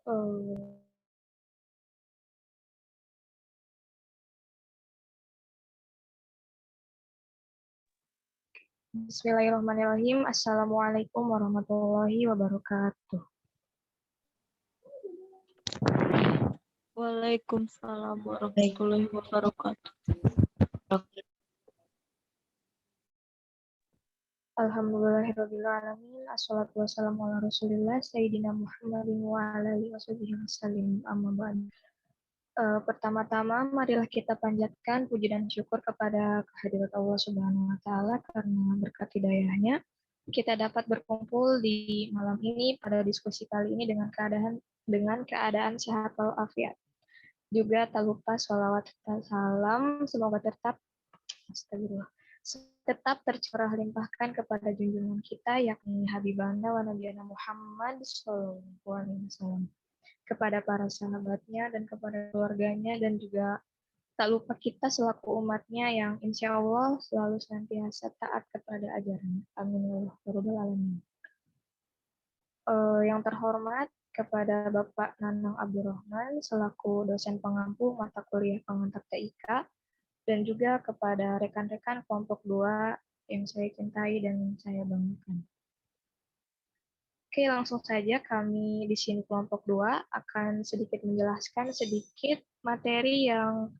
Eh, Bismillahirrahmanirrahim. Assalamualaikum warahmatullahi wabarakatuh. Waalaikumsalam warahmatullahi wabarakatuh. Alhamdulillahirrahmanirrahim. Assalatu wassalamu ala rasulillah Sayyidina Muhammadin wa ala alihi wasallam. Amma ba'd. Pertama-tama, marilah kita panjatkan puji dan syukur kepada kehadirat Allah Subhanahu wa Ta'ala karena berkat hidayahnya kita dapat berkumpul di malam ini pada diskusi kali ini dengan keadaan sehat walafiat. Juga tak lupa sholawat dan salam semoga tetap tercurah limpahkan kepada junjungan kita yakni Habibana wa Nabiyana Muhammad Sallallahu Alaihi Wasallam, kepada para sahabatnya dan kepada keluarganya, dan juga tak lupa kita selaku umatnya yang insya Allah selalu senantiasa taat kepada ajarannya. Amin ya rabbal alamin. Yang terhormat kepada Bapak Nanang Abdurrahman selaku dosen pengampu mata kuliah pengantar TIK, dan juga kepada rekan-rekan kelompok 2 yang saya cintai dan saya banggakan. Oke, langsung saja kami di sini kelompok 2 akan sedikit menjelaskan sedikit materi yang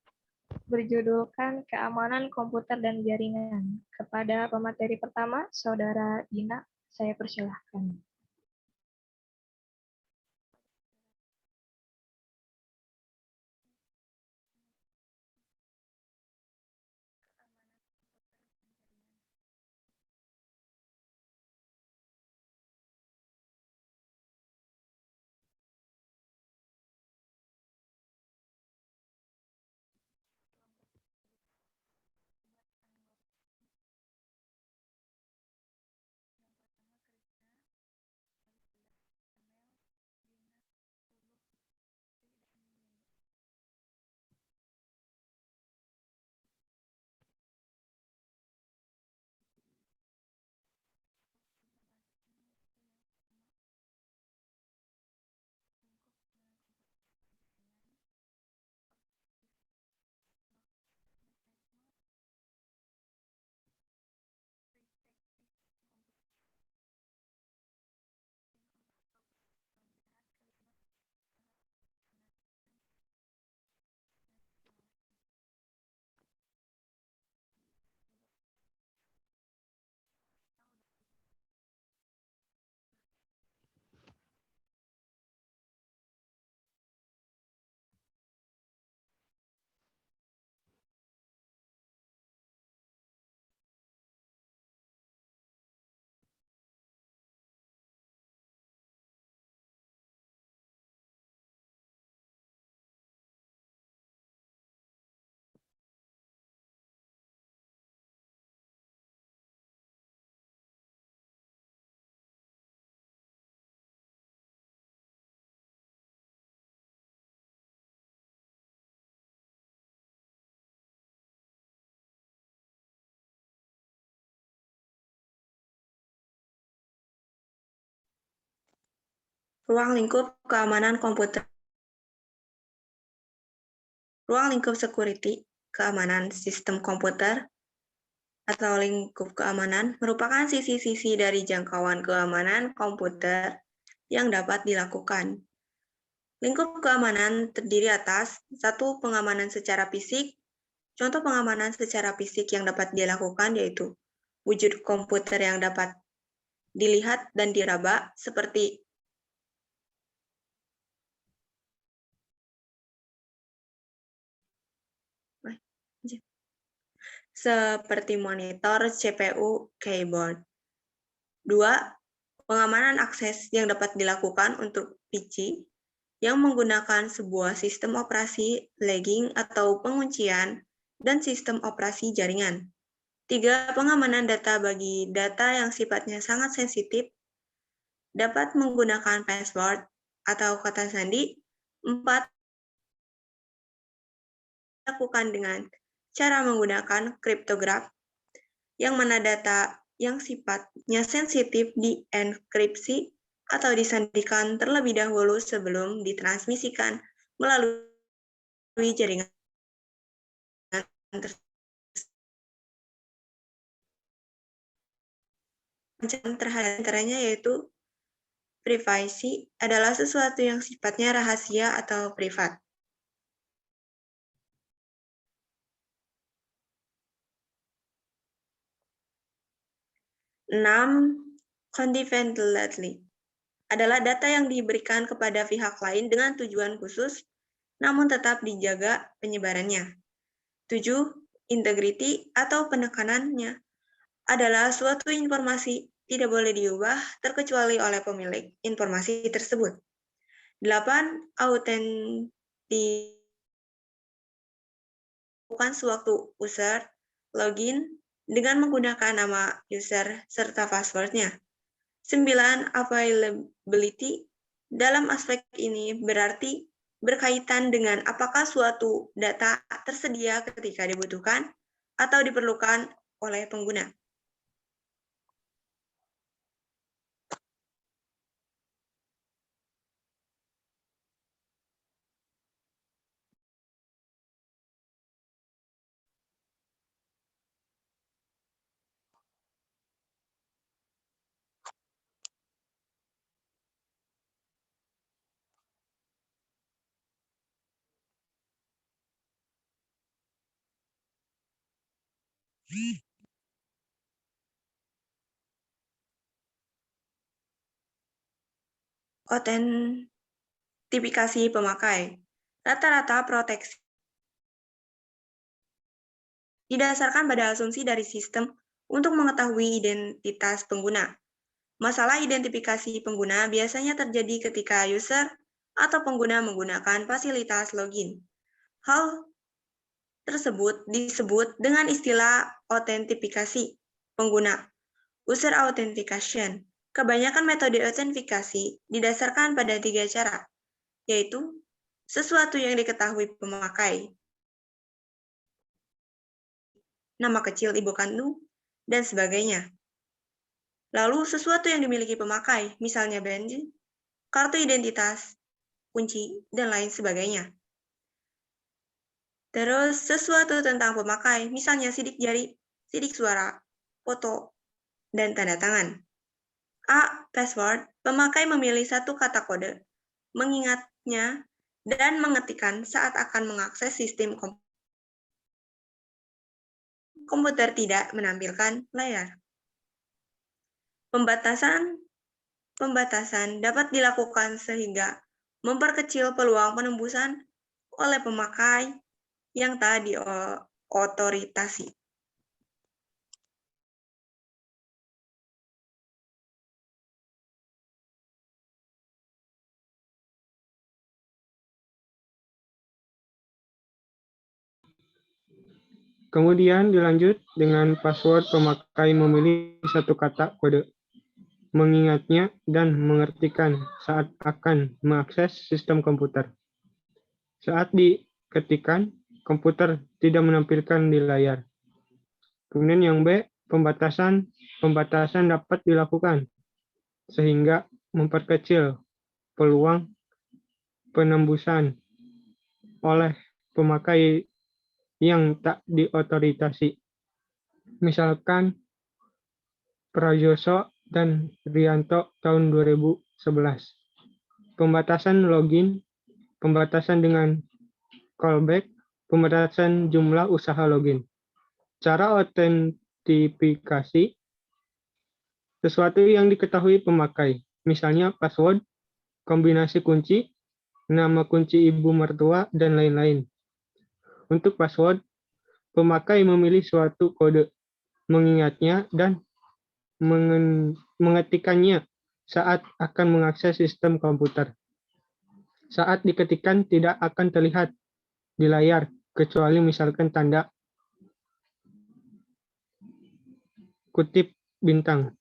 berjudulkan keamanan komputer dan jaringan. Kepada pemateri pertama, Saudara Dina, saya persilahkan. Ruang lingkup keamanan komputer. Ruang lingkup security, keamanan sistem komputer, atau lingkup keamanan merupakan sisi-sisi dari jangkauan keamanan komputer yang dapat dilakukan. Lingkup keamanan terdiri atas 1. Pengamanan secara fisik. Contoh pengamanan secara fisik yang dapat dilakukan yaitu wujud komputer yang dapat dilihat dan diraba seperti monitor, CPU, keyboard. 2. Pengamanan akses yang dapat dilakukan untuk PC yang menggunakan sebuah sistem operasi lagging atau penguncian dan sistem operasi jaringan. 3. Pengamanan data bagi data yang sifatnya sangat sensitif dapat menggunakan password atau kata sandi. 4. Dilakukan dengan cara menggunakan kriptograf yang mana data yang sifatnya sensitif dienkripsi atau disandikan terlebih dahulu sebelum ditransmisikan melalui jaringan tersebut. Ancaman terhadap antaranya yaitu privasi adalah sesuatu yang sifatnya rahasia atau privat. Enam, confidentiality adalah data yang diberikan kepada pihak lain dengan tujuan khusus, namun tetap dijaga penyebarannya. 7. Integrity atau penekanannya adalah suatu informasi tidak boleh diubah terkecuali oleh pemilik informasi tersebut. 8. Authenticity bukan sewaktu user login dengan menggunakan nama user serta password-nya. 9. Availability dalam aspek ini berarti berkaitan dengan apakah suatu data tersedia ketika dibutuhkan atau diperlukan oleh pengguna. Autentifikasi pemakai. Rata-rata proteksi didasarkan pada asumsi dari sistem untuk mengetahui identitas pengguna. Masalah identifikasi pengguna biasanya terjadi ketika user atau pengguna menggunakan fasilitas login. Hal tersebut disebut dengan istilah autentifikasi pengguna, user authentication. Kebanyakan metode autentifikasi didasarkan pada 3 cara, yaitu sesuatu yang diketahui pemakai, nama kecil ibu kandung, dan sebagainya. Lalu sesuatu yang dimiliki pemakai, misalnya bensin, kartu identitas, kunci, dan lain sebagainya. Terus sesuatu tentang pemakai, misalnya sidik jari, sidik suara, foto, dan tanda tangan. A. Password, pemakai memilih satu kata kode, mengingatnya, dan mengetikkan saat akan mengakses sistem komputer tidak menampilkan layar. Pembatasan dapat dilakukan sehingga memperkecil peluang penembusan oleh pemakai yang tak diotorisasi. Kemudian dilanjut dengan password pemakai memilih satu kata kode, mengingatnya dan mengertikan saat akan mengakses sistem komputer. Saat diketikkan, komputer tidak menampilkan di layar. Kemudian yang B, pembatasan dapat dilakukan sehingga memperkecil peluang penembusan oleh pemakai yang tak diotorisasi. Misalkan Prajoso dan Rianto tahun 2011. Pembatasan login, pembatasan dengan callback, pembatasan jumlah usaha login. Cara autentifikasi, sesuatu yang diketahui pemakai, misalnya password, kombinasi kunci, nama kunci ibu mertua, dan lain-lain. Untuk password, pemakai memilih suatu kode, mengingatnya, dan mengetikkannya saat akan mengakses sistem komputer. Saat diketikkan tidak akan terlihat di layar, kecuali misalkan tanda kutip bintang.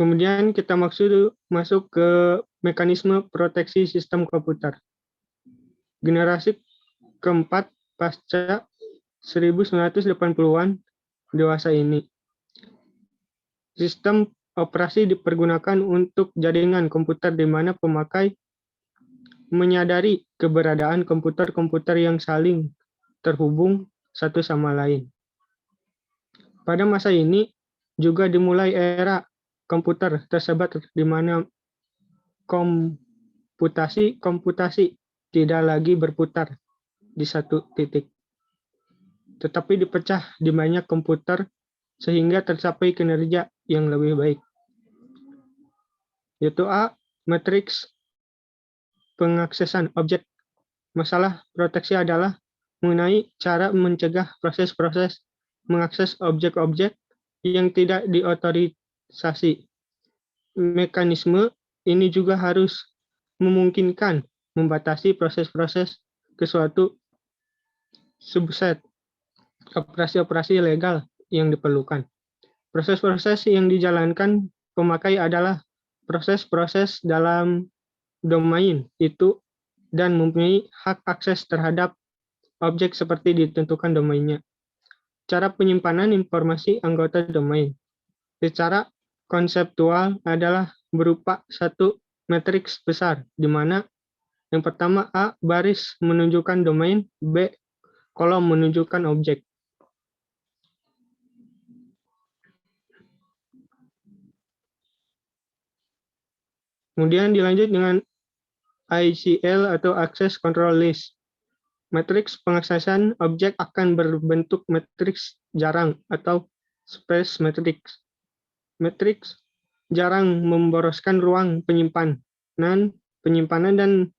Kemudian kita masuk ke mekanisme proteksi sistem komputer. Generasi keempat pasca 1980-an dewasa ini. Sistem operasi dipergunakan untuk jaringan komputer di mana pemakai menyadari keberadaan komputer-komputer yang saling terhubung satu sama lain. Pada masa ini juga dimulai era komputer tersebar di mana komputasi tidak lagi berputar di satu titik, tetapi dipecah di banyak komputer sehingga tercapai kinerja yang lebih baik. Yaitu A. Matriks pengaksesan objek. Masalah proteksi adalah mengenai cara mencegah proses-proses mengakses objek-objek yang tidak diotorisasi. Mekanisme ini juga harus memungkinkan membatasi proses-proses ke suatu subset operasi-operasi legal yang diperlukan. Proses-proses yang dijalankan pemakai adalah proses-proses dalam domain itu dan mempunyai hak akses terhadap objek seperti ditentukan domainnya. Cara penyimpanan informasi anggota domain secara konseptual adalah berupa satu matriks besar, di mana yang pertama A. baris menunjukkan domain, B. kolom menunjukkan objek. Kemudian dilanjut dengan ACL atau Access Control List. Matriks pengaksesan objek akan berbentuk matriks jarang atau space matrix. Matriks jarang memboroskan ruang penyimpanan dan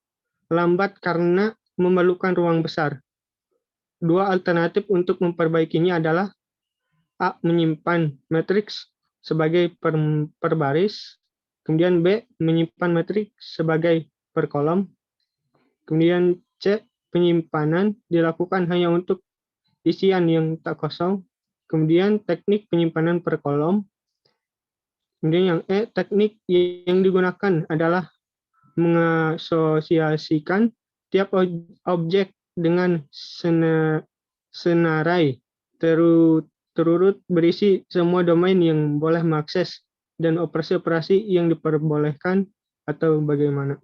lambat karena memerlukan ruang besar. Dua alternatif untuk memperbaikinya adalah A. menyimpan matriks sebagai per baris, kemudian B. menyimpan matriks sebagai per kolom, kemudian C. penyimpanan dilakukan hanya untuk isian yang tak kosong, kemudian teknik penyimpanan per kolom, kemudian yang E. teknik yang digunakan adalah mengasosiasikan tiap objek dengan senarai terurut berisi semua domain yang boleh mengakses dan operasi-operasi yang diperbolehkan atau bagaimana.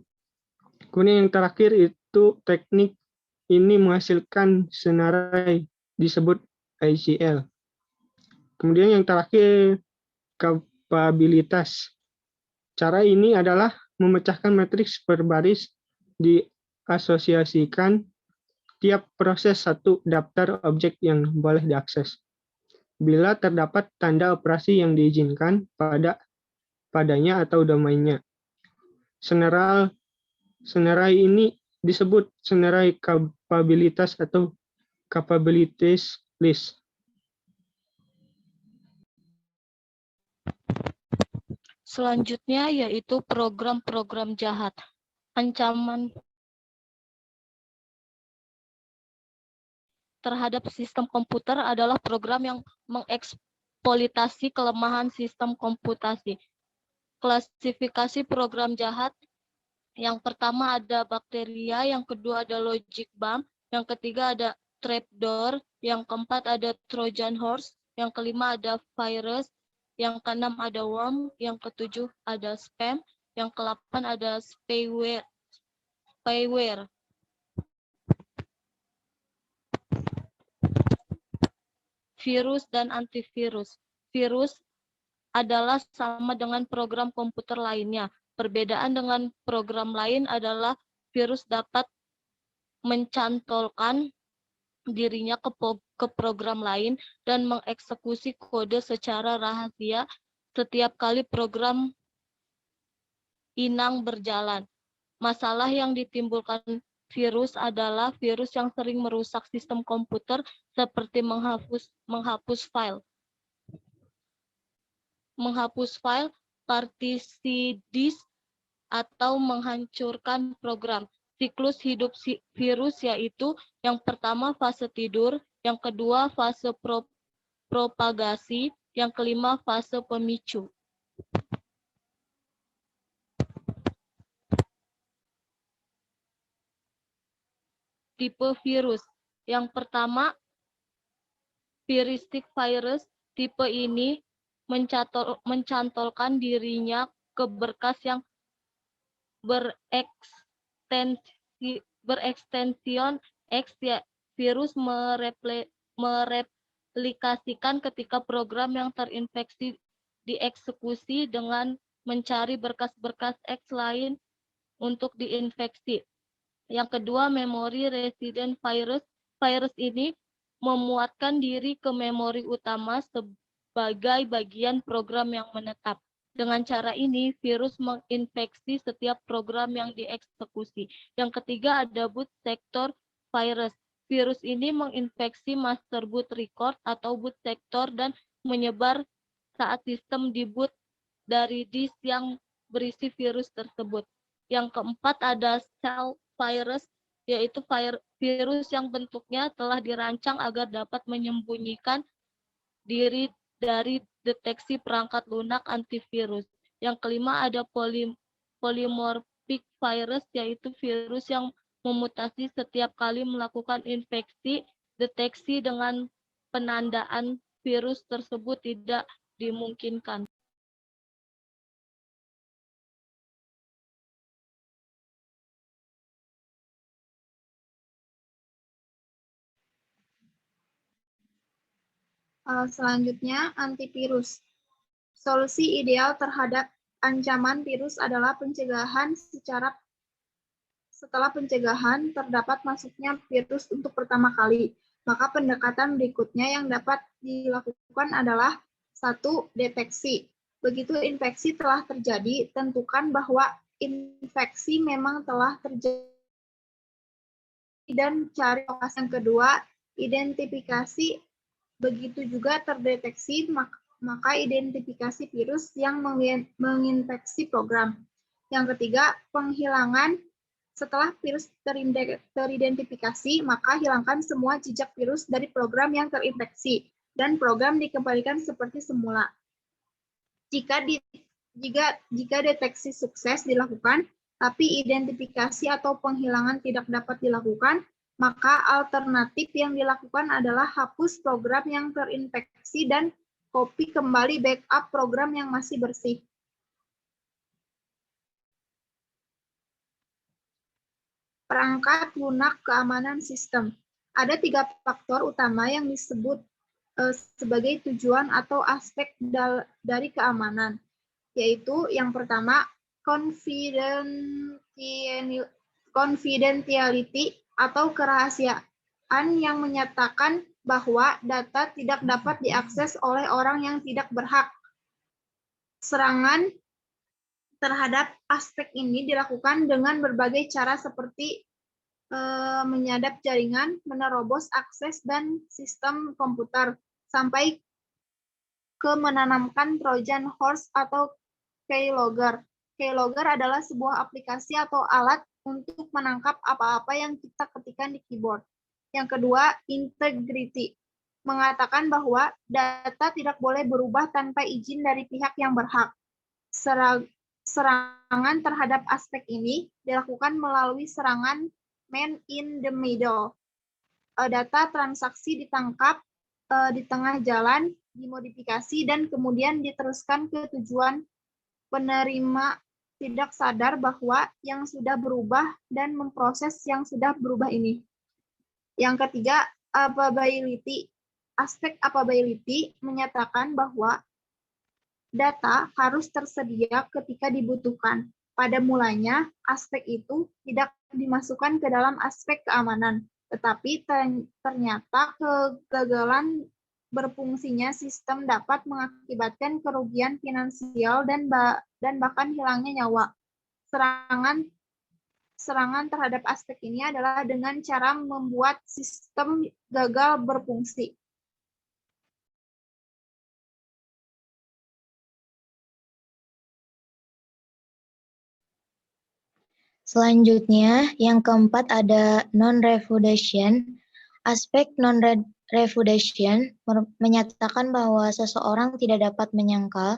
Kemudian yang terakhir itu teknik ini menghasilkan senarai disebut ACL. Kemudian yang terakhir kapabilitas. Cara ini adalah memecahkan matriks per baris diasosiasikan tiap proses satu daftar objek yang boleh diakses. Bila terdapat tanda operasi yang diizinkan padanya atau domainnya. Senarai ini disebut senarai kapabilitas atau capabilities list. Selanjutnya yaitu program-program jahat. Ancaman terhadap sistem komputer adalah program yang mengeksploitasi kelemahan sistem komputasi. Klasifikasi program jahat. Yang pertama ada bakteria, yang kedua ada logic bomb, yang ketiga ada trapdoor, yang keempat ada Trojan horse, yang kelima ada virus, yang keenam ada worm, yang ketujuh ada spam, yang ke-8 ada spyware. Virus dan antivirus. Virus adalah sama dengan program komputer lainnya. Perbedaan dengan program lain adalah virus dapat mencantolkan dirinya ke program lain dan mengeksekusi kode secara rahasia setiap kali program inang berjalan. Masalah yang ditimbulkan virus adalah virus yang sering merusak sistem komputer seperti menghapus file, partisi disk, atau menghancurkan program. Siklus hidup virus yaitu yang pertama fase tidur, yang kedua fase propagasi, yang kelima fase pemicu. tipe virus. Yang pertama, viristic virus. Tipe ini mencantolkan dirinya ke berkas yang berekstension X, ya, virus mereplikasikan ketika program yang terinfeksi dieksekusi dengan mencari berkas-berkas X lain untuk diinfeksi. Yang kedua, memory resident virus. Virus ini memuatkan diri ke memori utama sebagai bagian program yang menetap. Dengan cara ini, virus menginfeksi setiap program yang dieksekusi. Yang ketiga ada boot sector virus. Virus ini menginfeksi master boot record atau boot sector dan menyebar saat sistem diboot dari disk yang berisi virus tersebut. Yang keempat ada cell virus, yaitu virus yang bentuknya telah dirancang agar dapat menyembunyikan diri dari deteksi perangkat lunak antivirus. Yang kelima ada polymorphic virus, yaitu virus yang memutasi setiap kali melakukan infeksi. Deteksi dengan penandaan virus tersebut tidak dimungkinkan. Selanjutnya, antivirus. Solusi ideal terhadap ancaman virus adalah pencegahan. Setelah pencegahan, terdapat masuknya virus untuk pertama kali. Maka pendekatan berikutnya yang dapat dilakukan adalah 1. Deteksi. Begitu infeksi telah terjadi, tentukan bahwa infeksi memang telah terjadi dan cari lokasi. Yang kedua, identifikasi. Begitu juga terdeteksi, maka identifikasi virus yang menginfeksi program. Yang ketiga, penghilangan. Setelah virus teridentifikasi, maka hilangkan semua jejak virus dari program yang terinfeksi, dan program dikembalikan seperti semula. Jika deteksi sukses dilakukan, tapi identifikasi atau penghilangan tidak dapat dilakukan, maka alternatif yang dilakukan adalah hapus program yang terinfeksi dan copy kembali backup program yang masih bersih. Perangkat lunak keamanan sistem. Ada 3 faktor utama yang disebut sebagai tujuan atau aspek dari keamanan, yaitu yang pertama, confidentiality atau kerahasiaan yang menyatakan bahwa data tidak dapat diakses oleh orang yang tidak berhak. Serangan terhadap aspek ini dilakukan dengan berbagai cara seperti menyadap jaringan, menerobos akses dan sistem komputer, sampai ke menanamkan Trojan horse atau keylogger. Keylogger adalah sebuah aplikasi atau alat untuk menangkap apa-apa yang kita ketikkan di keyboard. Yang kedua, integrity. Mengatakan bahwa data tidak boleh berubah tanpa izin dari pihak yang berhak. Serangan terhadap aspek ini dilakukan melalui serangan man in the middle. Data transaksi ditangkap di tengah jalan, dimodifikasi, dan kemudian diteruskan ke tujuan. Penerima tidak sadar bahwa yang sudah berubah dan memproses yang sudah berubah ini. Yang ketiga, availability. Aspek availability menyatakan bahwa data harus tersedia ketika dibutuhkan. Pada mulanya, aspek itu tidak dimasukkan ke dalam aspek keamanan, tetapi ternyata kegagalan berfungsinya sistem dapat mengakibatkan kerugian finansial dan bahkan hilangnya nyawa. Serangan terhadap aspek ini adalah dengan cara membuat sistem gagal berfungsi. Selanjutnya, yang keempat ada non-refutation. Aspek non-refutation menyatakan bahwa seseorang tidak dapat menyangkal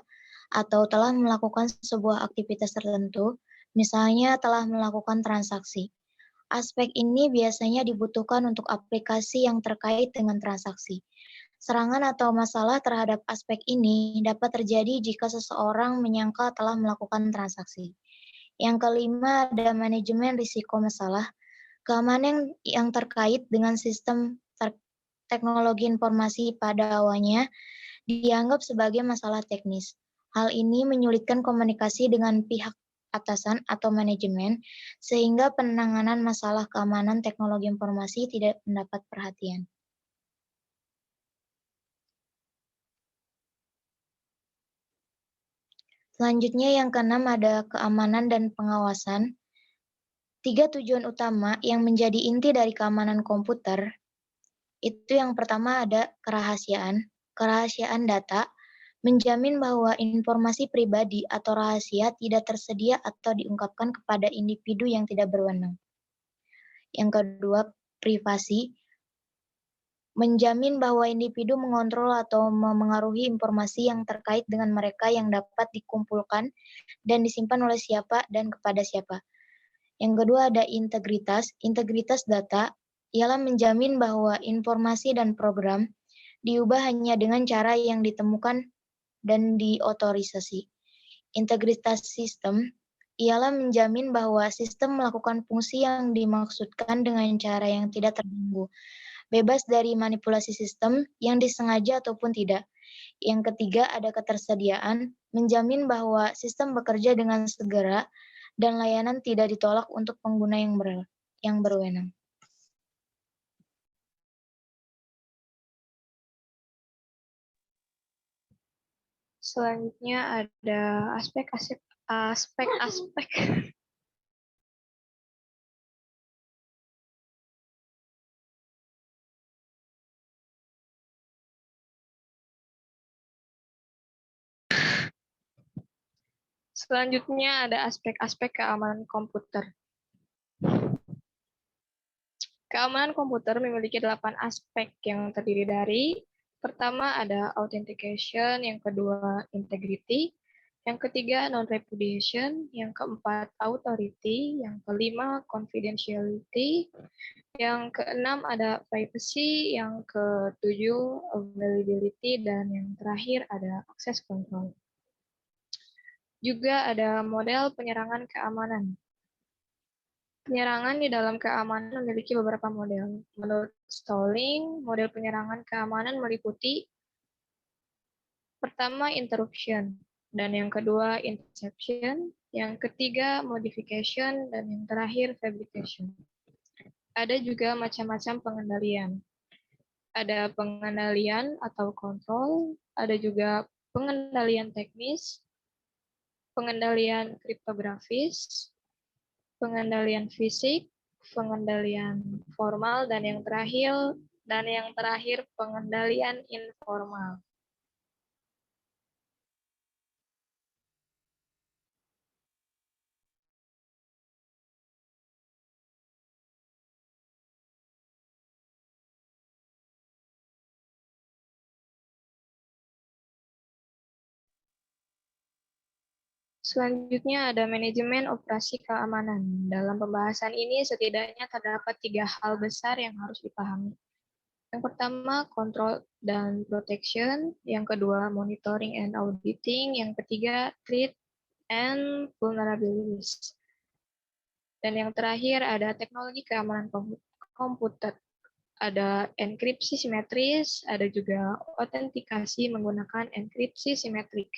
atau telah melakukan sebuah aktivitas tertentu, misalnya telah melakukan transaksi. Aspek ini biasanya dibutuhkan untuk aplikasi yang terkait dengan transaksi. Serangan atau masalah terhadap aspek ini dapat terjadi jika seseorang menyangka telah melakukan transaksi. Yang kelima, ada manajemen risiko masalah. Keamanan yang terkait dengan sistem teknologi informasi pada awalnya dianggap sebagai masalah teknis. Hal ini menyulitkan komunikasi dengan pihak atasan atau manajemen, sehingga penanganan masalah keamanan teknologi informasi tidak mendapat perhatian. Selanjutnya yang keenam ada keamanan dan pengawasan. 3 tujuan utama yang menjadi inti dari keamanan komputer, itu yang pertama ada kerahasiaan. Kerahasiaan data menjamin bahwa informasi pribadi atau rahasia tidak tersedia atau diungkapkan kepada individu yang tidak berwenang. Yang kedua, privasi menjamin bahwa individu mengontrol atau memengaruhi informasi yang terkait dengan mereka yang dapat dikumpulkan dan disimpan oleh siapa dan kepada siapa. Yang kedua ada integritas. Integritas data ialah menjamin bahwa informasi dan program diubah hanya dengan cara yang ditemukan dan diotorisasi. Integritas sistem ialah menjamin bahwa sistem melakukan fungsi yang dimaksudkan dengan cara yang tidak terganggu, bebas dari manipulasi sistem yang disengaja ataupun tidak. Yang ketiga ada ketersediaan, menjamin bahwa sistem bekerja dengan segera dan layanan tidak ditolak untuk pengguna yang berwenang. Selanjutnya ada aspek-aspek Selanjutnya ada aspek-aspek keamanan komputer. Keamanan komputer memiliki 8 aspek yang terdiri dari pertama ada authentication, yang kedua integrity, yang ketiga non-repudiation, yang keempat authority, yang kelima confidentiality, yang keenam ada privacy, yang ketujuh availability, dan yang terakhir ada access control. Juga ada model penyerangan keamanan. Penyerangan di dalam keamanan memiliki beberapa model. Menurut Stalling, model penyerangan keamanan meliputi pertama interruption, dan yang kedua interception, yang ketiga modification, dan yang terakhir fabrication. Ada juga macam-macam pengendalian. Ada pengendalian atau kontrol, ada juga pengendalian teknis, pengendalian kriptografis, pengendalian fisik, pengendalian formal, dan yang terakhir pengendalian informal. Selanjutnya ada manajemen operasi keamanan. Dalam pembahasan ini setidaknya terdapat 3 hal besar yang harus dipahami. Yang pertama, control dan protection. Yang kedua, monitoring and auditing. Yang ketiga, threat and vulnerabilities. Dan yang terakhir ada teknologi keamanan komputer. Ada enkripsi simetris, ada juga autentikasi menggunakan enkripsi simetrik.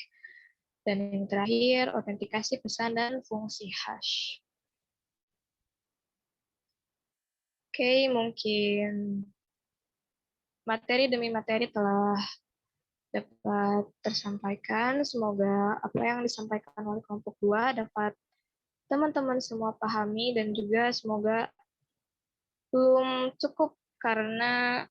Dan yang terakhir, autentikasi pesan dan fungsi hash. Oke, mungkin materi demi materi telah dapat tersampaikan. Semoga apa yang disampaikan oleh kelompok 2 dapat teman-teman semua pahami, dan juga semoga belum cukup karena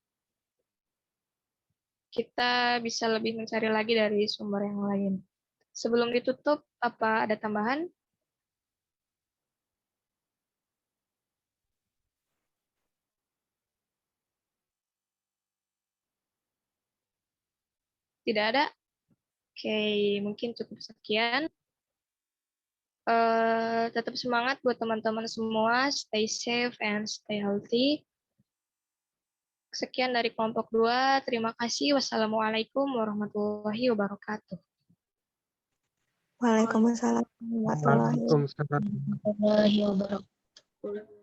kita bisa lebih mencari lagi dari sumber yang lain. Sebelum ditutup, apa ada tambahan? Tidak ada? Oke, mungkin cukup sekian. Tetap semangat buat teman-teman semua, stay safe and stay healthy. Sekian dari kelompok 2. Terima kasih. Wassalamualaikum warahmatullahi wabarakatuh. Waalaikumsalam warahmatullahi wabarakatuh. Waalaikumsalam. Warahmatullahi wabarakatuh.